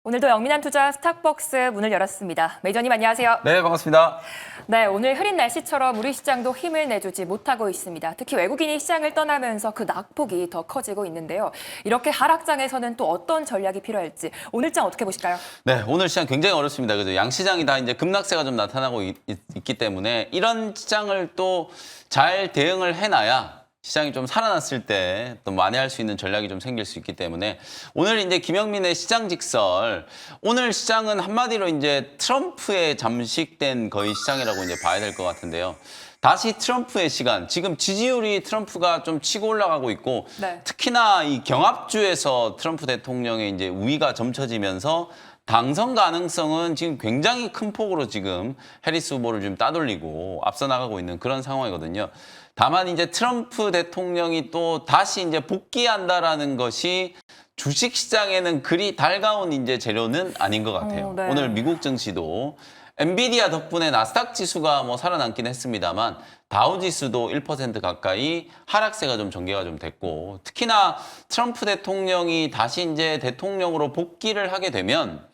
오늘도 영민한 투자 스탁벅스 문을 열었습니다. 매니저님 안녕하세요. 네, 반갑습니다. 네, 오늘 흐린 날씨처럼 우리 시장도 힘을 내주지 못하고 있습니다. 특히 외국인이 시장을 떠나면서 그 낙폭이 더 커지고 있는데요. 이렇게 하락장에서는 또 어떤 전략이 필요할지 오늘 장 어떻게 보실까요? 네, 오늘 시장 굉장히 어렵습니다. 그죠? 양시장이 다 이제 급락세가 좀 나타나고 있기 때문에 이런 시장을 또 잘 대응을 해놔야 시장이 좀 살아났을 때 또 만회할 수 있는 전략이 좀 생길 수 있기 때문에 오늘 이제 김영민의 시장 직설, 오늘 시장은 한마디로 이제 트럼프에 잠식된 거의 시장이라고 이제 봐야 될 것 같은데요. 다시 트럼프의 시간, 지금 지지율이 트럼프가 좀 치고 올라가고 있고 네. 특히나 이 경합주에서 트럼프 대통령의 이제 우위가 점쳐지면서 당선 가능성은 지금 굉장히 큰 폭으로 지금 해리스 후보를 좀 따돌리고 앞서 나가고 있는 그런 상황이거든요. 다만 이제 트럼프 대통령이 또 다시 이제 복귀한다라는 것이 주식 시장에는 그리 달가운 이제 재료는 아닌 것 같아요. 네. 오늘 미국 증시도 엔비디아 덕분에 나스닥 지수가 뭐 살아남긴 했습니다만 다우 지수도 1% 가까이 하락세가 좀 전개가 좀 됐고, 특히나 트럼프 대통령이 다시 이제 대통령으로 복귀를 하게 되면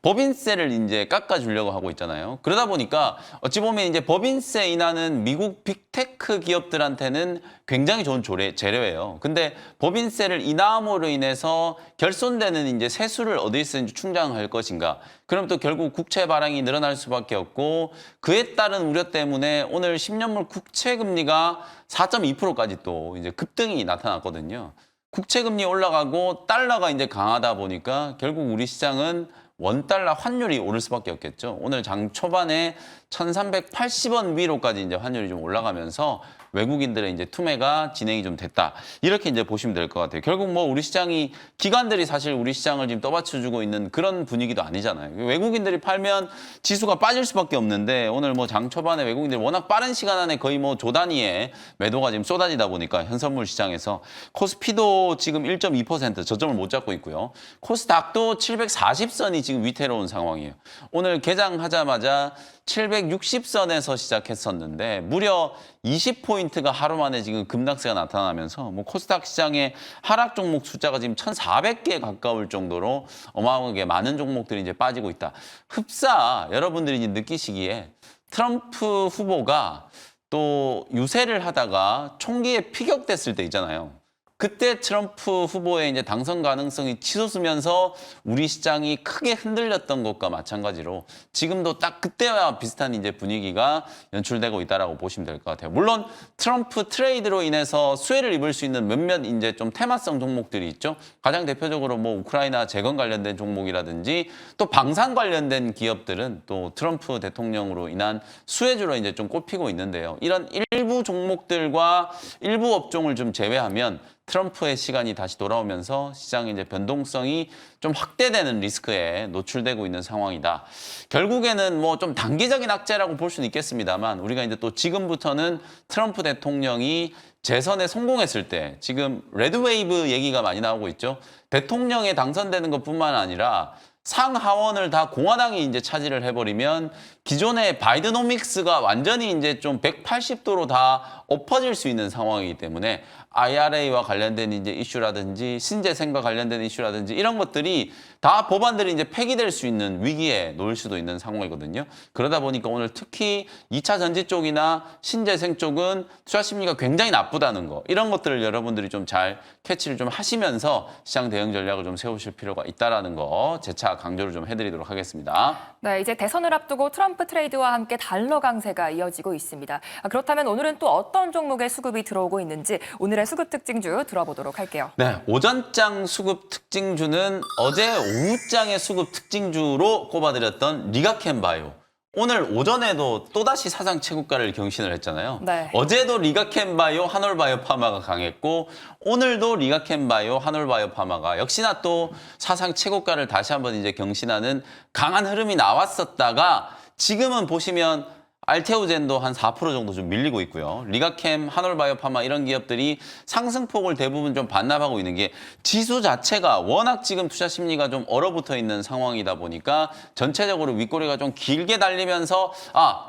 법인세를 이제 깎아주려고 하고 있잖아요. 그러다 보니까 어찌 보면 이제 법인세 인하는 미국 빅테크 기업들한테는 굉장히 좋은 재료예요. 근데 법인세를 인하함으로 인해서 결손되는 이제 세수를 어디에 쓰는지 충당할 것인가. 그럼 또 결국 국채 발행이 늘어날 수밖에 없고, 그에 따른 우려 때문에 오늘 10년물 국채 금리가 4.2%까지 또 이제 급등이 나타났거든요. 국채 금리 올라가고 달러가 이제 강하다 보니까 결국 우리 시장은 원달러 환율이 오를 수밖에 없겠죠. 오늘 장 초반에 1,380원 위로까지 이제 환율이 좀 올라가면서 외국인들의 이제 투매가 진행이 좀 됐다. 이렇게 이제 보시면 될 것 같아요. 결국 뭐 우리 시장이, 기관들이 사실 우리 시장을 지금 떠받쳐주고 있는 그런 분위기도 아니잖아요. 외국인들이 팔면 지수가 빠질 수밖에 없는데 오늘 뭐 장 초반에 외국인들이 워낙 빠른 시간 안에 거의 뭐 조 단위의 매도가 지금 쏟아지다 보니까 현선물 시장에서 코스피도 지금 1.2% 저점을 못 잡고 있고요. 코스닥도 740선이 지금 위태로운 상황이에요. 오늘 개장하자마자 760선에서 시작했었는데 무려 20포인트가 하루 만에 지금 급락세가 나타나면서 뭐 코스닥 시장의 하락 종목 숫자가 지금 1,400개 가까울 정도로 어마어마하게 많은 종목들이 이제 빠지고 있다. 흡사 여러분들이 이제 느끼시기에 트럼프 후보가 또 유세를 하다가 총기에 피격됐을 때 있잖아요. 그때 트럼프 후보의 이제 당선 가능성이 치솟으면서 우리 시장이 크게 흔들렸던 것과 마찬가지로 지금도 딱 그때와 비슷한 이제 분위기가 연출되고 있다라고 보시면 될 것 같아요. 물론 트럼프 트레이드로 인해서 수혜를 입을 수 있는 몇몇 이제 좀 테마성 종목들이 있죠. 가장 대표적으로 뭐 우크라이나 재건 관련된 종목이라든지 또 방산 관련된 기업들은 또 트럼프 대통령으로 인한 수혜주로 이제 좀 꼽히고 있는데요. 이런 일부 종목들과 일부 업종을 좀 제외하면 트럼프의 시간이 다시 돌아오면서 시장의 이제 변동성이 좀 확대되는 리스크에 노출되고 있는 상황이다. 결국에는 뭐 좀 단기적인 악재라고 볼 수는 있겠습니다만 우리가 이제 또 지금부터는 트럼프 대통령이 재선에 성공했을 때 지금 레드웨이브 얘기가 많이 나오고 있죠. 대통령에 당선되는 것뿐만 아니라 상하원을 다 공화당이 이제 차지를 해버리면 기존의 바이드노믹스가 완전히 이제 좀 180도로 다 엎어질 수 있는 상황이기 때문에 IRA와 관련된 이제 이슈라든지 신재생과 관련된 이슈라든지 이런 것들이 다 법안들이 이제 폐기될 수 있는 위기에 놓일 수도 있는 상황이거든요. 그러다 보니까 오늘 특히 2차 전지 쪽이나 신재생 쪽은 투자 심리가 굉장히 나쁘다는 거, 이런 것들을 여러분들이 좀 잘 캐치를 좀 하시면서 시장 대응 전략을 좀 세우실 필요가 있다라는 거 재차 강조를 좀 해드리도록 하겠습니다. 네, 이제 대선을 앞두고 트럼프 트레이드와 함께 달러 강세가 이어지고 있습니다. 그렇다면 오늘은 또 어떤 종목의 수급이 들어오고 있는지 오늘의 수급 특징주 들어보도록 할게요. 네, 오전장 수급 특징주는 어제 오후장의 수급 특징주로 꼽아드렸던 리가켄바이오. 오늘 오전에도 또다시 사상 최고가를 경신을 했잖아요. 네. 어제도 리가켄바이오, 한올바이오파마가 강했고 오늘도 리가켄바이오, 한올바이오파마가 역시나 또 사상 최고가를 다시 한번 이제 경신하는 강한 흐름이 나왔었다가 지금은 보시면 알테오젠도 한 4% 정도 좀 밀리고 있고요. 리가캠, 한올바이오파마 이런 기업들이 상승폭을 대부분 좀 반납하고 있는 게 지수 자체가 워낙 지금 투자 심리가 좀 얼어붙어 있는 상황이다 보니까 전체적으로 윗꼬리가 좀 길게 달리면서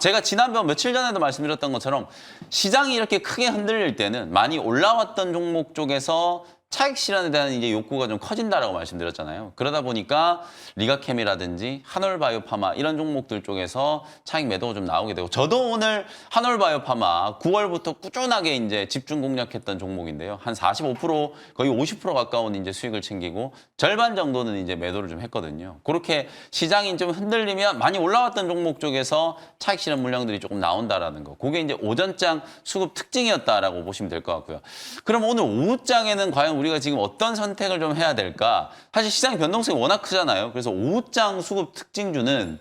제가 지난번 며칠 전에도 말씀드렸던 것처럼 시장이 이렇게 크게 흔들릴 때는 많이 올라왔던 종목 쪽에서 차익 실현에 대한 이제 욕구가 좀 커진다라고 말씀드렸잖아요. 그러다 보니까 리가캠이라든지 한올바이오파마 이런 종목들 쪽에서 차익 매도가 좀 나오게 되고, 저도 오늘 한올바이오파마 9월부터 꾸준하게 이제 집중 공략했던 종목인데요. 한 45% 거의 50% 가까운 이제 수익을 챙기고 절반 정도는 이제 매도를 좀 했거든요. 그렇게 시장이 좀 흔들리면 많이 올라왔던 종목 쪽에서 차익 실현 물량들이 조금 나온다라는 거. 그게 이제 오전장 수급 특징이었다라고 보시면 될 것 같고요. 그럼 오늘 오후장에는 과연 우리가 지금 어떤 선택을 좀 해야 될까? 사실 시장 변동성이 워낙 크잖아요. 그래서 오후장 수급 특징주는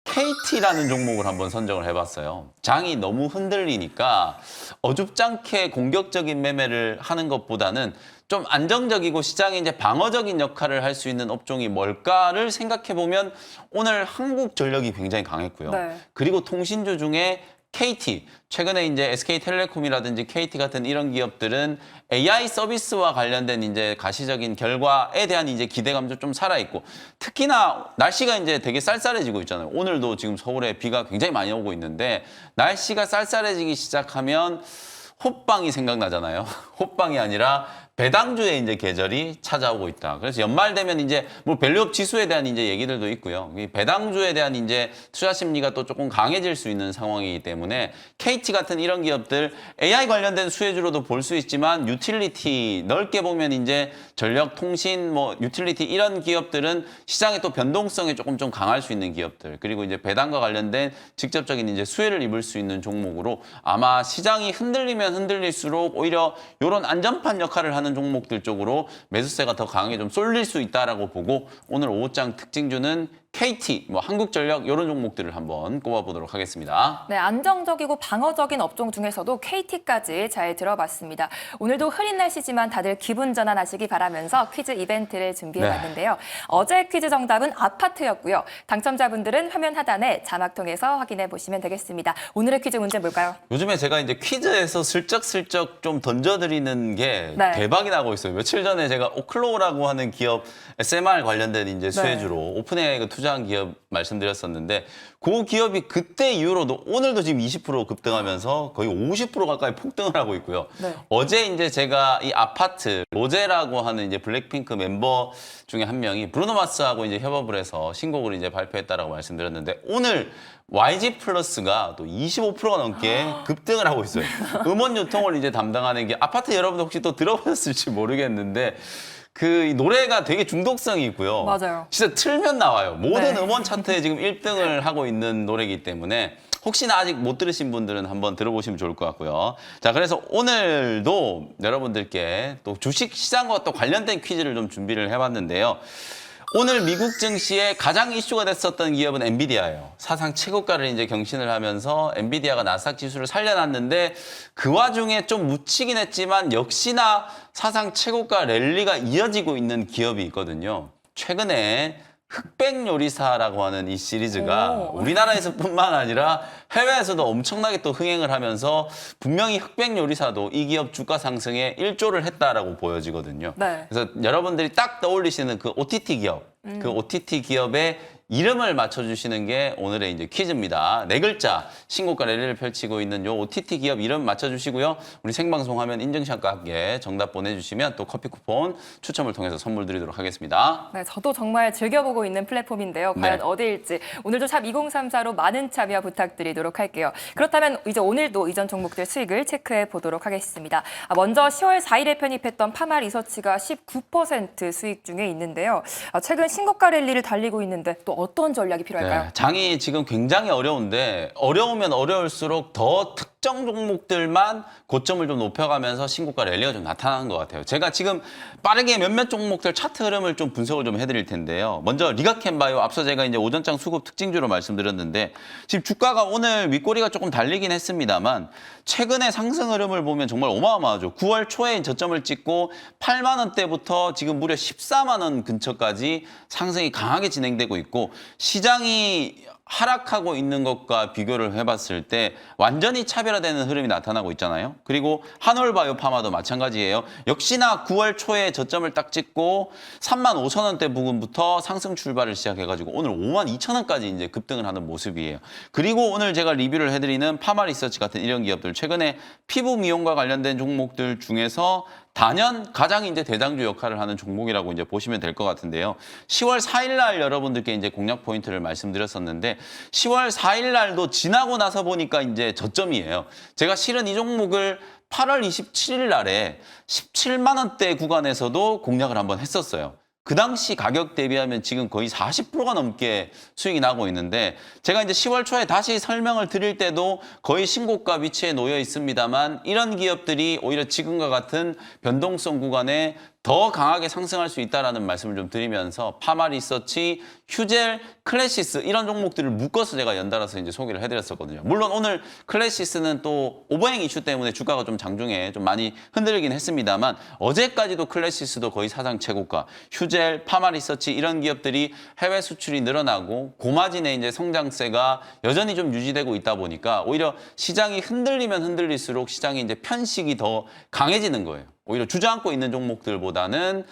KT라는 종목을 한번 선정을 해봤어요. 장이 너무 흔들리니까 어줍잖게 공격적인 매매를 하는 것보다는 좀 안정적이고 시장에 이제 방어적인 역할을 할 수 있는 업종이 뭘까를 생각해 보면 오늘 한국전력이 굉장히 강했고요. 네. 그리고 통신주 중에 KT, 최근에 이제 SK텔레콤이라든지 KT 같은 이런 기업들은 AI 서비스와 관련된 이제 가시적인 결과에 대한 이제 기대감도 좀 살아있고, 특히나 날씨가 이제 되게 쌀쌀해지고 있잖아요. 오늘도 지금 서울에 비가 굉장히 많이 오고 있는데, 날씨가 쌀쌀해지기 시작하면 호빵이 생각나잖아요. 호빵이 아니라 배당주의 이제 계절이 찾아오고 있다. 그래서 연말 되면 이제 뭐 밸류업 지수에 대한 이제 얘기들도 있고요. 이 배당주에 대한 이제 투자 심리가 또 조금 강해질 수 있는 상황이기 때문에 KT 같은 이런 기업들 AI 관련된 수혜주로도 볼 수 있지만, 유틸리티 넓게 보면 이제 전력, 통신, 뭐 유틸리티 이런 기업들은 시장의 또 변동성에 조금 좀 강할 수 있는 기업들, 그리고 이제 배당과 관련된 직접적인 이제 수혜를 입을 수 있는 종목으로, 아마 시장이 흔들리면 흔들릴수록 오히려 이런 안전판 역할을 하는 종목들 쪽으로 매수세가 더 강하게 좀 쏠릴 수 있다라고 보고, 오늘 오후장 특징주는 KT, 뭐 한국전력 이런 종목들을 한번 꼽아보도록 하겠습니다. 네, 안정적이고 방어적인 업종 중에서도 KT까지 잘 들어봤습니다. 오늘도 흐린 날씨지만 다들 기분 전환하시기 바라면서 퀴즈 이벤트를 준비해봤는데요. 어제 퀴즈 정답은 아파트였고요. 당첨자분들은 화면 하단에 자막 통해서 확인해 보시면 되겠습니다. 오늘의 퀴즈 문제 뭘까요? 요즘에 제가 이제 퀴즈에서 슬쩍슬쩍 좀 던져드리는 게 네. 대박이 나고 있어요. 며칠 전에 제가 오클로우라고 하는 기업 SMR 관련된 이제 수혜주로 오픈AI가 투자한 기업 말씀드렸었는데, 그 기업이 그때 이후로도 오늘도 지금 20% 급등하면서 거의 50% 가까이 폭등을 하고 있고요. 네. 어제 이제 제가 이 아파트 로제라고 하는 이제 블랙핑크 멤버 중에 한 명이 브루노 마스하고 이제 협업을 해서 신곡을 이제 발표했다라고 말씀드렸는데, 오늘 YG 플러스가 또 25%가 넘게 급등을 하고 있어요. 음원 유통을 이제 담당하는 게, 아파트 여러분들 혹시 또 들어보셨을지 모르겠는데, 그 노래가 되게 중독성이 있고요. 맞아요. 진짜 틀면 나와요. 모든 네. 음원 차트에 지금 1등을 하고 있는 노래이기 때문에 혹시나 아직 못 들으신 분들은 한번 들어보시면 좋을 것 같고요. 자, 그래서 오늘도 여러분들께 또 주식 시장과 또 관련된 퀴즈를 좀 준비를 해봤는데요. 오늘 미국 증시에 가장 이슈가 됐었던 기업은 엔비디아예요. 사상 최고가를 이제 경신을 하면서 엔비디아가 나스닥 지수를 살려놨는데, 그 와중에 좀 묻히긴 했지만 역시나 사상 최고가 랠리가 이어지고 있는 기업이 있거든요. 최근에 흑백 요리사라고 하는 이 시리즈가 오. 우리나라에서뿐만 아니라 해외에서도 엄청나게 또 흥행을 하면서, 분명히 흑백 요리사도 이 기업 주가 상승에 일조를 했다라고 보여지거든요. 네. 그래서 여러분들이 딱 떠올리시는 그 OTT 기업, 그 OTT 기업의 이름을 맞춰주시는 게 오늘의 이제 퀴즈입니다. 네 글자 신고가 랠리를 펼치고 있는 요 OTT 기업 이름 맞춰주시고요. 우리 생방송하면 인증샷과 함께 정답 보내주시면 또 커피 쿠폰 추첨을 통해서 선물 드리도록 하겠습니다. 네, 저도 정말 즐겨보고 있는 플랫폼인데요. 과연 네. 어디일지 오늘도 샵 2034로 많은 참여 부탁드리도록 할게요. 그렇다면 이제 오늘도 이전 종목들 수익을 체크해 보도록 하겠습니다. 먼저 10월 4일에 편입했던 파마 리서치가 19% 수익 중에 있는데요. 최근 신고가 랠리를 달리고 있는데 또 어떤 전략이 필요할까요? 네, 장이 지금 굉장히 어려운데, 어려우면 어려울수록 더 특정 종목들만 고점을 좀 높여가면서 신고가 랠리가 좀 나타나는 것 같아요. 제가 지금 빠르게 몇몇 종목들 차트 흐름을 좀 분석을 좀 해드릴 텐데요. 먼저 리가캠바이오, 앞서 제가 이제 오전장 수급 특징주로 말씀드렸는데, 지금 주가가 오늘 윗꼬리가 조금 달리긴 했습니다만 최근에 상승 흐름을 보면 정말 어마어마하죠. 9월 초에 저점을 찍고 8만 원대부터 지금 무려 14만 원 근처까지 상승이 강하게 진행되고 있고, 시장이 하락하고 있는 것과 비교를 해봤을 때 완전히 차별화되는 흐름이 나타나고 있잖아요. 그리고 한올바이오파마도 마찬가지예요. 역시나 9월 초에 저점을 딱 찍고 3만 5천 원대 부근부터 상승 출발을 시작해가지고 오늘 5만 2천 원까지 이제 급등을 하는 모습이에요. 그리고 오늘 제가 리뷰를 해드리는 파마 리서치 같은 이런 기업들, 최근에 피부 미용과 관련된 종목들 중에서 단연 가장 이제 대장주 역할을 하는 종목이라고 이제 보시면 될 것 같은데요. 10월 4일 날 여러분들께 이제 공략 포인트를 말씀드렸었는데 10월 4일 날도 지나고 나서 보니까 이제 저점이에요. 제가 실은 이 종목을 8월 27일 날에 17만 원대 구간에서도 공략을 한번 했었어요. 그 당시 가격 대비하면 지금 거의 40%가 넘게 수익이 나고 있는데 제가 이제 10월 초에 다시 설명을 드릴 때도 거의 신고가 위치에 놓여 있습니다만 이런 기업들이 오히려 지금과 같은 변동성 구간에 더 강하게 상승할 수 있다는 말씀을 좀 드리면서 파마 리서치, 휴젤, 클래시스 이런 종목들을 묶어서 제가 연달아서 이제 소개를 해드렸었거든요. 물론 오늘 클래시스는 또 오버행 이슈 때문에 주가가 좀 장중에 좀 많이 흔들리긴 했습니다만 어제까지도 클래시스도 거의 사상 최고가, 휴젤, 파마 리서치 이런 기업들이 해외 수출이 늘어나고 고마진의 이제 성장세가 여전히 좀 유지되고 있다 보니까 오히려 시장이 흔들리면 흔들릴수록 시장이 이제 편식이 더 강해지는 거예요. 오히려 주저앉고 있는 종목들보다는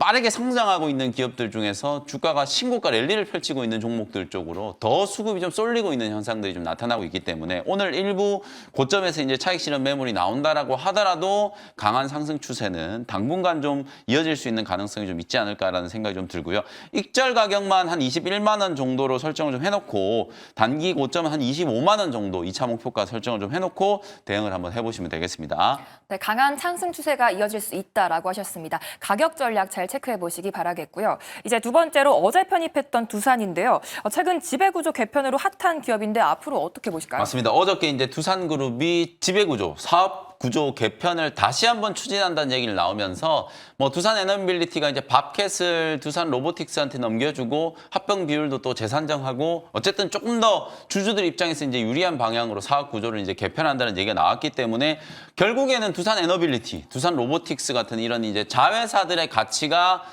빠르게 성장하고 있는 기업들 중에서 주가가 신고가 랠리를 펼치고 있는 종목들 쪽으로 더 수급이 좀 쏠리고 있는 현상들이 좀 나타나고 있기 때문에 오늘 일부 고점에서 이제 차익 실현 매물이 나온다라고 하더라도 강한 상승 추세는 당분간 좀 이어질 수 있는 가능성이 좀 있지 않을까라는 생각이 좀 들고요. 익절 가격만 한 21만 원 정도로 설정을 좀 해놓고 단기 고점은 한 25만 원 정도 2차 목표가 설정을 좀 해놓고 대응을 한번 해보시면 되겠습니다. 네, 강한 상승 추세가 이어질 수 있다라고 하셨습니다. 가격 전략 잘 체크해 보시기 바라겠고요. 이제 두 번째로 어제 편입했던 두산인데요. 최근 지배구조 개편으로 핫한 기업인데 앞으로 어떻게 보실까요? 맞습니다. 어저께 이제 두산그룹이 지배구조, 사업 구조 개편을 다시 한번 추진한다는 얘기를 나오면서 뭐 두산 에너빌리티가 이제 밥캣을 두산 로보틱스한테 넘겨주고 합병 비율도 또 재산정하고 어쨌든 조금 더 주주들 입장에서 이제 유리한 방향으로 사업 구조를 이제 개편한다는 얘기가 나왔기 때문에 결국에는 두산 에너빌리티, 두산 로보틱스 같은 이런 이제 자회사들의 가치가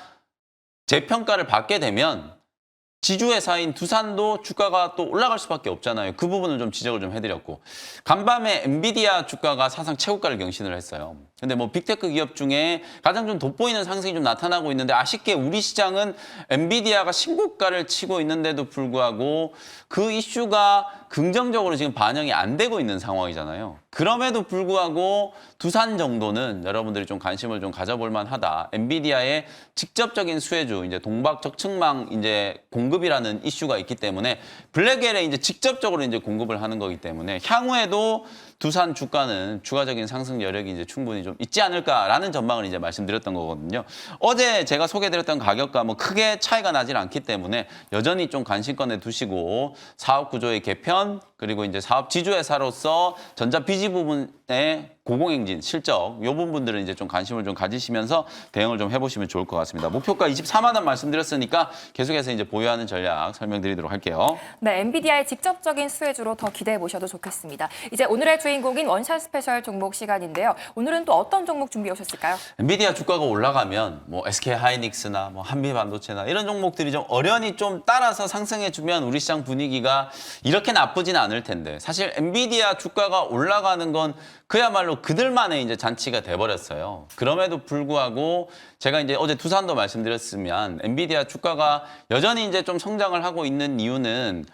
재평가를 받게 되면 지주회사인 두산도 주가가 또 올라갈 수밖에 없잖아요. 그 부분을 좀 지적을 좀 해드렸고 간밤에 엔비디아 주가가 사상 최고가를 경신을 했어요. 근데 뭐 빅테크 기업 중에 가장 좀 돋보이는 상승이 좀 나타나고 있는데 아쉽게 우리 시장은 엔비디아가 신고가를 치고 있는데도 불구하고 그 이슈가 긍정적으로 지금 반영이 안 되고 있는 상황이잖아요. 그럼에도 불구하고 두산 정도는 여러분들이 좀 관심을 좀 가져볼 만하다. 엔비디아의 직접적인 수혜주, 이제 동박 적층망 이제 공급이라는 이슈가 있기 때문에 블랙엘에 이제 직접적으로 이제 공급을 하는 거기 때문에 향후에도 두산 주가는 추가적인 상승 여력이 이제 충분히 좀 있지 않을까라는 전망을 이제 말씀드렸던 거거든요. 어제 제가 소개드렸던 가격과 뭐 크게 차이가 나질 않기 때문에 여전히 좀 관심권에 두시고 사업 구조의 개편 그리고 이제 사업 지주회사로서 전자 비지 부분의 고공행진, 실적 이 부분들은 이제 좀 관심을 좀 가지시면서 대응을 좀 해보시면 좋을 것 같습니다. 목표가 24만 원 말씀드렸으니까 계속해서 이제 보유하는 전략 설명드리도록 할게요. 네, 엔비디아의 직접적인 수혜주로 더 기대해 보셔도 좋겠습니다. 이제 오늘의 주인공인 원샷 스페셜 종목 시간인데요. 오늘은 또 어떤 종목 준비해 오셨을까요? 엔비디아 주가가 올라가면 뭐 SK 하이닉스나 뭐 한미 반도체나 이런 종목들이 좀 어련히 좀 따라서 상승해주면 우리 시장 분위기가 이렇게 나쁘진 않을 텐데 사실 엔비디아 주가가 올라가는 건 그야말로 그들만의 이제 잔치가 돼버렸어요. 그럼에도 불구하고 제가 이제 어제 두산도 말씀드렸으면 엔비디아 주가가 여전히 이제 좀 성장을 하고 있는 이유는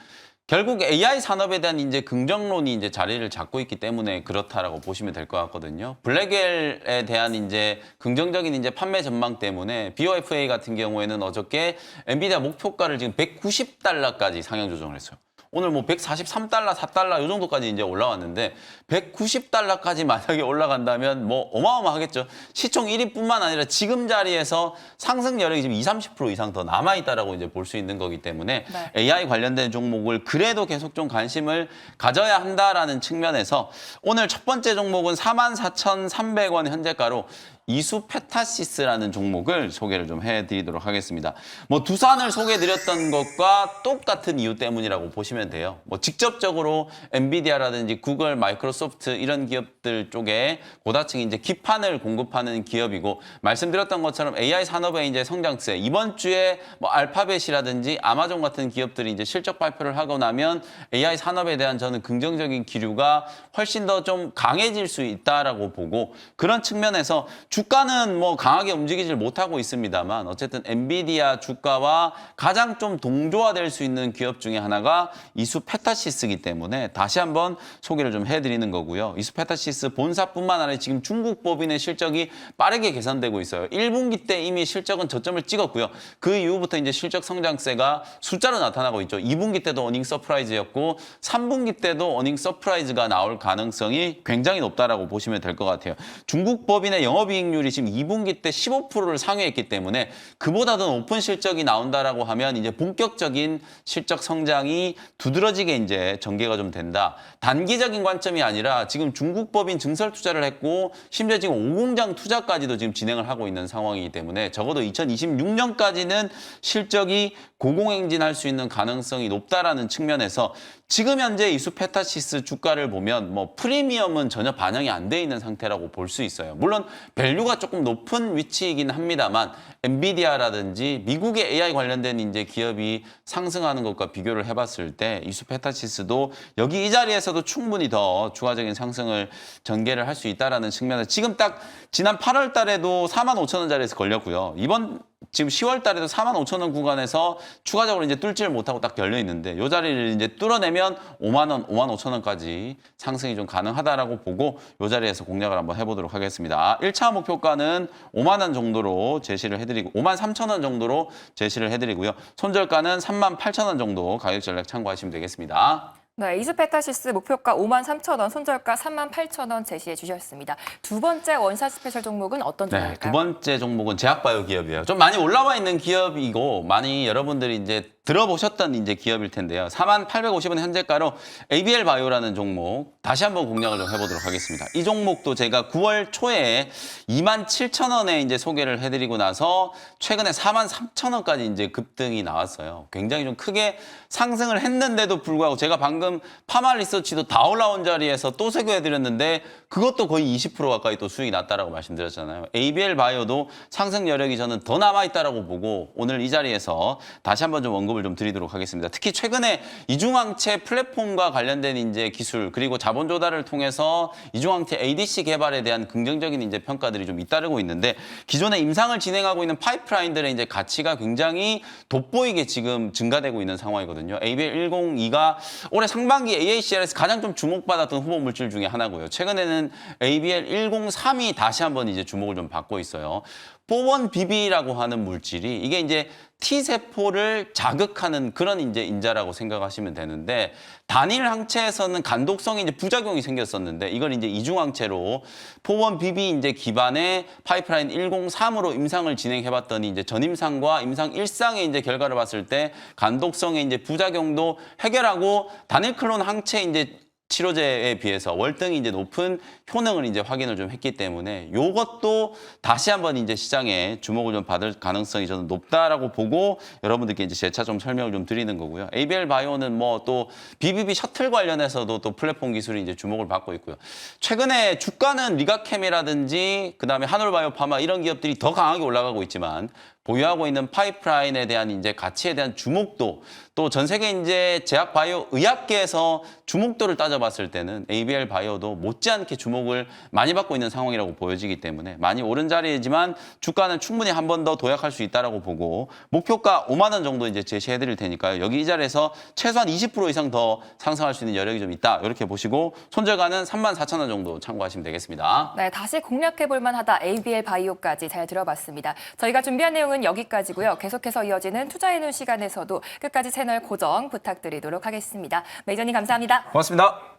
결국 AI 산업에 대한 이제 긍정론이 이제 자리를 잡고 있기 때문에 그렇다라고 보시면 될 것 같거든요. 블랙엘에 대한 이제 긍정적인 이제 판매 전망 때문에 BOFA 같은 경우에는 어저께 엔비디아 목표가를 지금 190달러까지 상향 조정을 했어요. 오늘 뭐 143달러, 4달러 이 정도까지 이제 올라왔는데 190달러까지 만약에 올라간다면 뭐 어마어마하겠죠. 시총 1위뿐만 아니라 지금 자리에서 상승 여력이 지금 20, 30% 이상 더 남아있다라고 이제 볼 수 있는 거기 때문에 네. AI 관련된 종목을 그래도 계속 좀 관심을 가져야 한다라는 측면에서 오늘 첫 번째 종목은 44,300원 현재가로 이수페타시스라는 종목을 소개를 좀 해드리도록 하겠습니다. 뭐 두산을 소개해드렸던 것과 똑같은 이유 때문이라고 보시면 돼요. 뭐 직접적으로 엔비디아라든지 구글, 마이크로소프트 이런 기업들 쪽에 고다층 이제 기판을 공급하는 기업이고 말씀드렸던 것처럼 AI 산업의 이제 성장세 이번 주에 뭐 알파벳이라든지 아마존 같은 기업들이 이제 실적 발표를 하고 나면 AI 산업에 대한 저는 긍정적인 기류가 훨씬 더 좀 강해질 수 있다라고 보고 그런 측면에서 주가는 뭐 강하게 움직이질 못하고 있습니다만 어쨌든 엔비디아 주가와 가장 좀 동조화될 수 있는 기업 중에 하나가 이수페타시스이기 때문에 다시 한번 소개를 좀 해드리는 거고요. 이수페타시스 본사뿐만 아니라 지금 중국 법인의 실적이 빠르게 개선되고 있어요. 1분기 때 이미 실적은 저점을 찍었고요. 그 이후부터 이제 실적 성장세가 숫자로 나타나고 있죠. 2분기 때도 어닝 서프라이즈였고 3분기 때도 어닝 서프라이즈가 나올 가능성이 굉장히 높다라고 보시면 될 것 같아요. 중국 법인의 영업이익률이 지금 2분기 때 15%를 상회했기 때문에 그보다 더 높은 실적이 나온다라고 하면 이제 본격적인 실적 성장이 두드러지게 이제 전개가 좀 된다. 단기적인 관점이 아니라 지금 중국 법인 증설 투자를 했고 심지어 지금 오공장 투자까지도 지금 진행을 하고 있는 상황이기 때문에 적어도 2026년까지는 실적이 고공행진할 수 있는 가능성이 높다라는 측면에서 지금 현재 이수페타시스 주가를 보면 뭐 프리미엄은 전혀 반영이 안 돼 있는 상태라고 볼 수 있어요. 물론 밸류가 조금 높은 위치이긴 합니다만 엔비디아라든지 미국의 AI 관련된 이제 기업이 상승하는 것과 비교를 해봤을 때 이수페타시스도 여기 이 자리에서도 충분히 더 추가적인 상승을 전개를 할 수 있다라는 측면에서 지금 딱 지난 8월 달에도 45,000원 자리에서 걸렸고요. 이번 지금 10월 달에도 45,000원 구간에서 추가적으로 이제 뚫지를 못하고 딱 열려 있는데 이 자리를 이제 뚫어내면 5만 원, 5만 5천 원까지 상승이 좀 가능하다라고 보고 이 자리에서 공략을 한번 해보도록 하겠습니다. 1차 목표가는 5만 원 정도로 제시를 해드리고 5만 3천 원 정도로 제시를 해드리고요. 손절가는 3만 8천 원 정도 가격 전략 참고하시면 되겠습니다. 네, 이수페타시스 목표가 5만 3천 원, 손절가 3만 8천 원 제시해 주셨습니다. 두 번째 원샷 스페셜 종목은 어떤 종목일까요? 두 번째 종목은 제약바이오 기업이에요. 좀 많이 올라와 있는 기업이고 많이 여러분들이 이제 들어보셨던 이제 기업일 텐데요. 4만 850원 현재가로 ABL 바이오라는 종목 다시 한번 공략을 좀 해보도록 하겠습니다. 이 종목도 제가 9월 초에 2만 7천 원에 이제 소개를 해드리고 나서 최근에 4만 3천 원까지 이제 급등이 나왔어요. 굉장히 좀 크게 상승을 했는데도 불구하고 제가 방금 파마 리서치도 다 올라온 자리에서 또 소개해드렸는데 그것도 거의 20% 가까이 또 수익이 났다라고 말씀드렸잖아요. ABL 바이오도 상승 여력이 저는 더 남아있다라고 보고 오늘 이 자리에서 다시 한번 좀 언급을 좀 드리도록 하겠습니다. 특히 최근에 이중항체 플랫폼과 관련된 이제 기술 그리고 자본 조달을 통해서 이중항체 ADC 개발에 대한 긍정적인 이제 평가들이 좀 잇따르고 있는데 기존에 임상을 진행하고 있는 파이프라인들의 이제 가치가 굉장히 돋보이게 지금 증가되고 있는 상황이거든요. ABL102가 올해 상반기 AACR에서 가장 좀 주목받았던 후보 물질 중에 하나고요. 최근에는 ABL103이 다시 한번 이제 주목을 좀 받고 있어요. 4-1BB라고 하는 물질이 이게 이제 T세포를 자극하는 그런 이제 인자라고 생각하시면 되는데 단일 항체에서는 간독성이 이제 부작용이 생겼었는데 이걸 이제 이중항체로 4-1BB 이제 기반의 파이프라인 103으로 임상을 진행해 봤더니 이제 전임상과 임상 1상의 이제 결과를 봤을 때 간독성의 이제 부작용도 해결하고 단일 클론 항체 이제 치료제에 비해서 월등히 이제 높은 효능을 이제 확인을 좀 했기 때문에 요것도 다시 한번 이제 시장에 주목을 좀 받을 가능성이 저는 높다라고 보고 여러분들께 이제 재차 좀 설명을 좀 드리는 거고요. ABL 바이오는 뭐 또 BBB 셔틀 관련해서도 또 플랫폼 기술이 이제 주목을 받고 있고요. 최근에 주가는 리가캠이라든지 그다음에 한올바이오파마 이런 기업들이 더 강하게 올라가고 있지만 보유하고 있는 파이프라인에 대한 이제 가치에 대한 주목도 또 전 세계 이제 제약 바이오 의학계에서 주목도를 따져봤을 때는 ABL 바이오도 못지않게 주목을 많이 받고 있는 상황이라고 보여지기 때문에 많이 오른 자리이지만 주가는 충분히 한 번 더 도약할 수 있다라고 보고 목표가 5만 원 정도 이제 제시해 드릴 테니까요. 여기 이 자리에서 최소한 20% 이상 더 상승할 수 있는 여력이 좀 있다. 이렇게 보시고 손절가는 3만 4천 원 정도 참고하시면 되겠습니다. 네, 다시 공략해 볼 만하다 ABL 바이오까지 잘 들어봤습니다. 저희가 준비한 내용은 여기까지고요. 계속해서 이어지는 투자해 놓은 시간에서도 끝까지 채널 고정 부탁드리도록 하겠습니다. 매니저님 감사합니다. 고맙습니다.